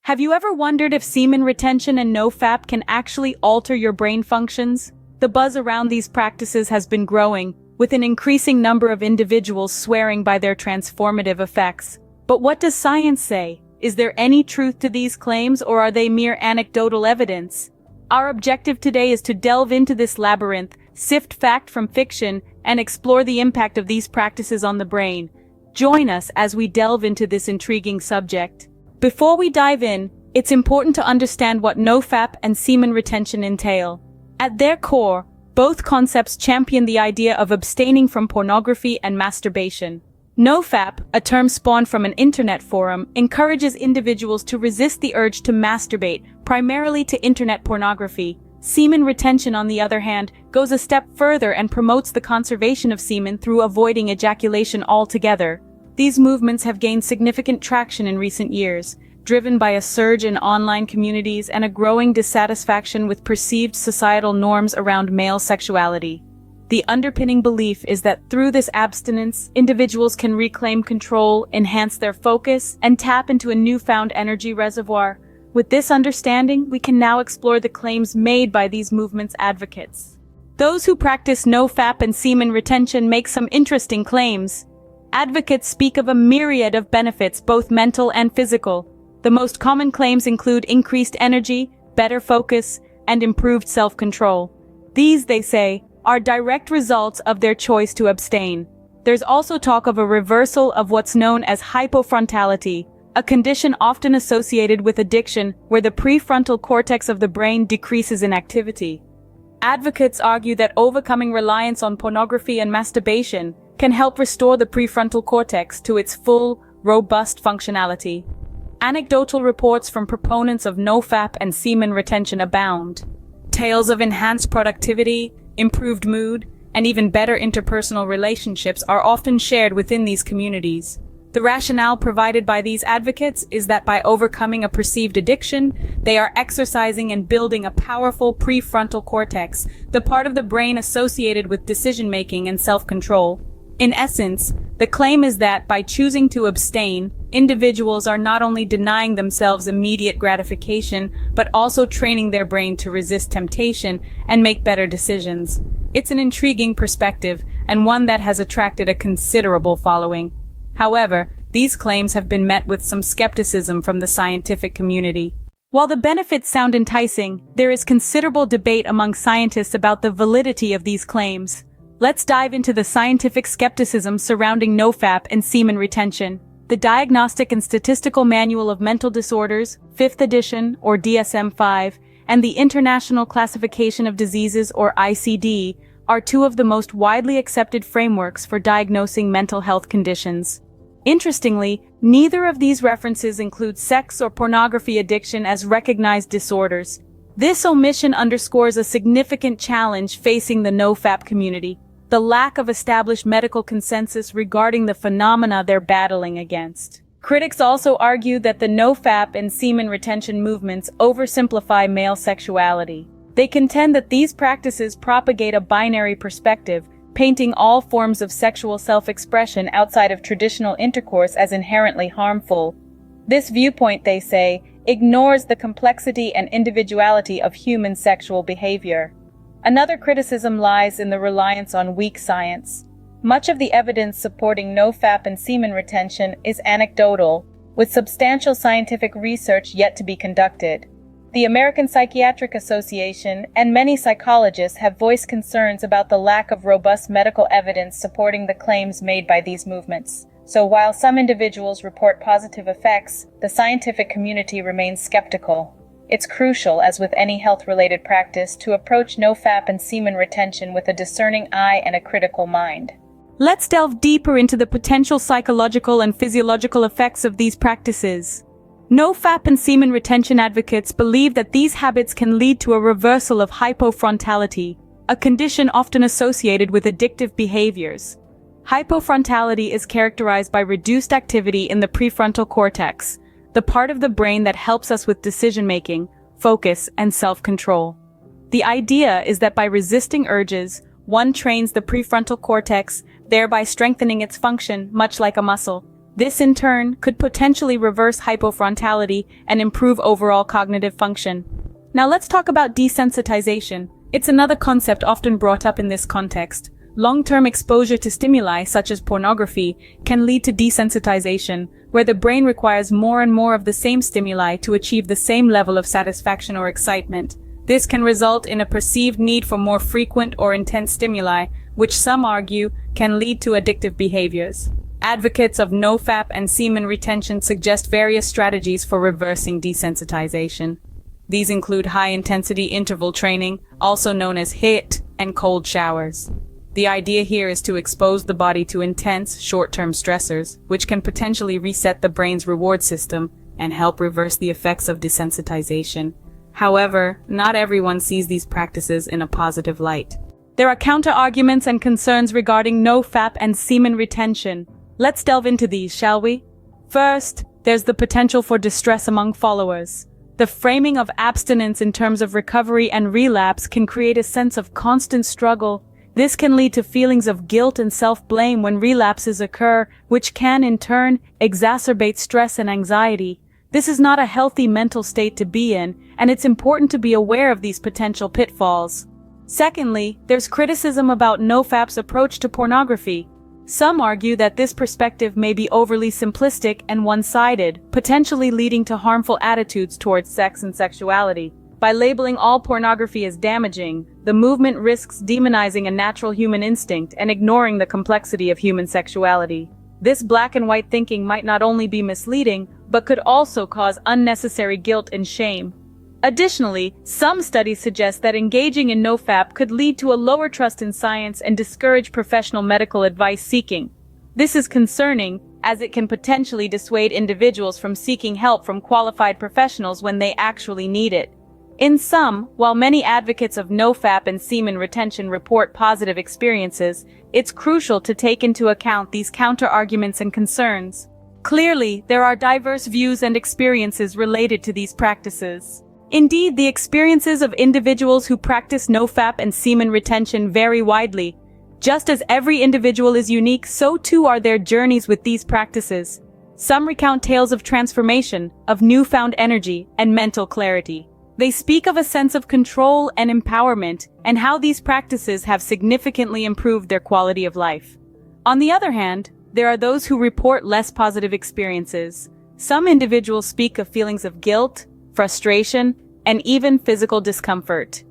Have you ever wondered if semen retention and NoFap can actually alter your brain functions? The buzz around these practices has been growing, with an increasing number of individuals swearing by their transformative effects. But what does science say? Is there any truth to these claims, or are they mere anecdotal evidence? Our objective today is to delve into this labyrinth, sift fact from fiction, and explore the impact of these practices on the brain. Join us as we delve into this intriguing subject. Before we dive in, it's important to understand what NoFap and semen retention entail. At their core, both concepts champion the idea of abstaining from pornography and masturbation. NoFap, a term spawned from an internet forum, encourages individuals to resist the urge to masturbate, primarily to internet pornography. Semen retention, on the other hand, goes a step further and promotes the conservation of semen through avoiding ejaculation altogether. These movements have gained significant traction in recent years, driven by a surge in online communities and a growing dissatisfaction with perceived societal norms around male sexuality. The underpinning belief is that through this abstinence, individuals can reclaim control, enhance their focus, and tap into a newfound energy reservoir. With this understanding, we can now explore the claims made by these movements' advocates. Those who practice NoFap and semen retention make some interesting claims. Advocates speak of a myriad of benefits, both mental and physical. The most common claims include increased energy, better focus, and improved self-control. These, they say, are direct results of their choice to abstain. There's also talk of a reversal of what's known as hypofrontality, a condition often associated with addiction where the prefrontal cortex of the brain decreases in activity. Advocates argue that overcoming reliance on pornography and masturbation can help restore the prefrontal cortex to its full, robust functionality. Anecdotal reports from proponents of NoFap and semen retention abound. Tales of enhanced productivity, improved mood, and even better interpersonal relationships are often shared within these communities. The rationale provided by these advocates is that by overcoming a perceived addiction, they are exercising and building a powerful prefrontal cortex, the part of the brain associated with decision-making and self-control. In essence, the claim is that by choosing to abstain, individuals are not only denying themselves immediate gratification, but also training their brain to resist temptation and make better decisions. It's an intriguing perspective, and one that has attracted a considerable following. However, these claims have been met with some skepticism from the scientific community. While the benefits sound enticing, there is considerable debate among scientists about the validity of these claims. Let's dive into the scientific skepticism surrounding NoFap and semen retention. The Diagnostic and Statistical Manual of Mental Disorders, 5th edition, or DSM-5, and the International Classification of Diseases, or ICD, are two of the most widely accepted frameworks for diagnosing mental health conditions. Interestingly, neither of these references include sex or pornography addiction as recognized disorders. This omission underscores a significant challenge facing the NoFap community: the lack of established medical consensus regarding the phenomena they're battling against. Critics also argue that the NoFap and semen retention movements oversimplify male sexuality. They contend that these practices propagate a binary perspective, painting all forms of sexual self-expression outside of traditional intercourse as inherently harmful. This viewpoint, they say, ignores the complexity and individuality of human sexual behavior. Another criticism lies in the reliance on weak science. Much of the evidence supporting NoFap and semen retention is anecdotal, with substantial scientific research yet to be conducted. The American Psychiatric Association and many psychologists have voiced concerns about the lack of robust medical evidence supporting the claims made by these movements. So while some individuals report positive effects, the scientific community remains skeptical. It's crucial, as with any health-related practice, to approach NoFap and semen retention with a discerning eye and a critical mind. Let's delve deeper into the potential psychological and physiological effects of these practices. NoFap and semen retention advocates believe that these habits can lead to a reversal of hypofrontality, a condition often associated with addictive behaviors. Hypofrontality is characterized by reduced activity in the prefrontal cortex, the part of the brain that helps us with decision-making, focus, and self-control. The idea is that by resisting urges, one trains the prefrontal cortex, thereby strengthening its function, much like a muscle. This in turn could potentially reverse hypofrontality and improve overall cognitive function. Now let's talk about desensitization. It's another concept often brought up in this context. Long-term exposure to stimuli, such as pornography, can lead to desensitization, where the brain requires more and more of the same stimuli to achieve the same level of satisfaction or excitement. This can result in a perceived need for more frequent or intense stimuli, which some argue can lead to addictive behaviors. Advocates of NoFap and semen retention suggest various strategies for reversing desensitization. These include high-intensity interval training, also known as HIIT, and cold showers. The idea here is to expose the body to intense, short-term stressors, which can potentially reset the brain's reward system and help reverse the effects of desensitization. However, not everyone sees these practices in a positive light. There are counter-arguments and concerns regarding NoFap and semen retention. Let's delve into these, shall we? First, there's the potential for distress among followers. The framing of abstinence in terms of recovery and relapse can create a sense of constant struggle. This can lead to feelings of guilt and self-blame when relapses occur, which can, in turn, exacerbate stress and anxiety. This is not a healthy mental state to be in, and it's important to be aware of these potential pitfalls. Secondly, there's criticism about NoFap's approach to pornography. Some argue that this perspective may be overly simplistic and one-sided, potentially leading to harmful attitudes towards sex and sexuality. By labeling all pornography as damaging, the movement risks demonizing a natural human instinct and ignoring the complexity of human sexuality. This black and white thinking might not only be misleading, but could also cause unnecessary guilt and shame. Additionally, some studies suggest that engaging in NoFap could lead to a lower trust in science and discourage professional medical advice seeking. This is concerning, as it can potentially dissuade individuals from seeking help from qualified professionals when they actually need it. In sum, while many advocates of NoFap and semen retention report positive experiences, it's crucial to take into account these counter-arguments and concerns. Clearly, there are diverse views and experiences related to these practices. Indeed, the experiences of individuals who practice NoFap and semen retention vary widely. Just as every individual is unique, so too are their journeys with these practices. Some recount tales of transformation, of newfound energy, and mental clarity. They speak of a sense of control and empowerment, and how these practices have significantly improved their quality of life. On the other hand, there are those who report less positive experiences. Some individuals speak of feelings of guilt, frustration, and even physical discomfort.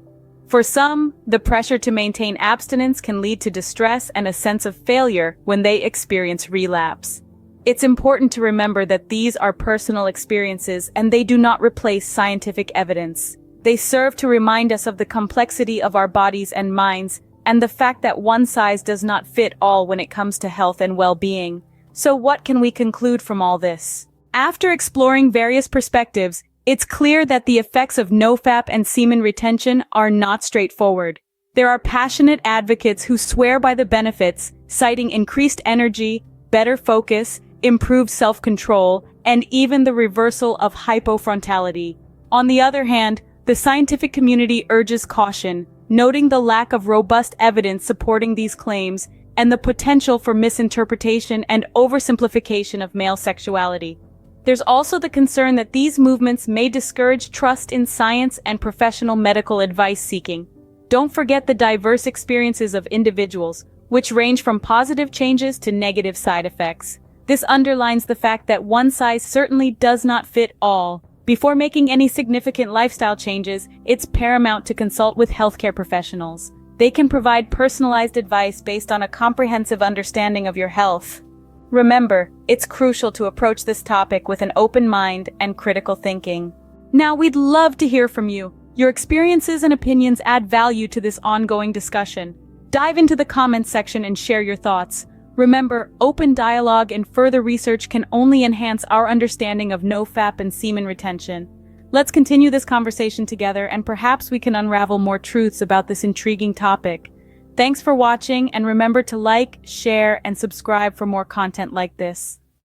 For some, the pressure to maintain abstinence can lead to distress and a sense of failure when they experience relapse. It's important to remember that these are personal experiences and they do not replace scientific evidence. They serve to remind us of the complexity of our bodies and minds, and the fact that one size does not fit all when it comes to health and well-being. So what can we conclude from all this? After exploring various perspectives, it's clear that the effects of NoFap and semen retention are not straightforward. There are passionate advocates who swear by the benefits, citing increased energy, better focus, improved self-control, and even the reversal of hypofrontality. On the other hand, the scientific community urges caution, noting the lack of robust evidence supporting these claims and the potential for misinterpretation and oversimplification of male sexuality. There's also the concern that these movements may discourage trust in science and professional medical advice seeking. Don't forget the diverse experiences of individuals, which range from positive changes to negative side effects. This underlines the fact that one size certainly does not fit all. Before making any significant lifestyle changes, it's paramount to consult with healthcare professionals. They can provide personalized advice based on a comprehensive understanding of your health. Remember, it's crucial to approach this topic with an open mind and critical thinking. Now, we'd love to hear from you. Your experiences and opinions add value to this ongoing discussion. Dive into the comments section and share your thoughts. Remember, open dialogue and further research can only enhance our understanding of NoFap and semen retention. Let's continue this conversation together, and perhaps we can unravel more truths about this intriguing topic. Thanks for watching, and remember to like, share, and subscribe for more content like this.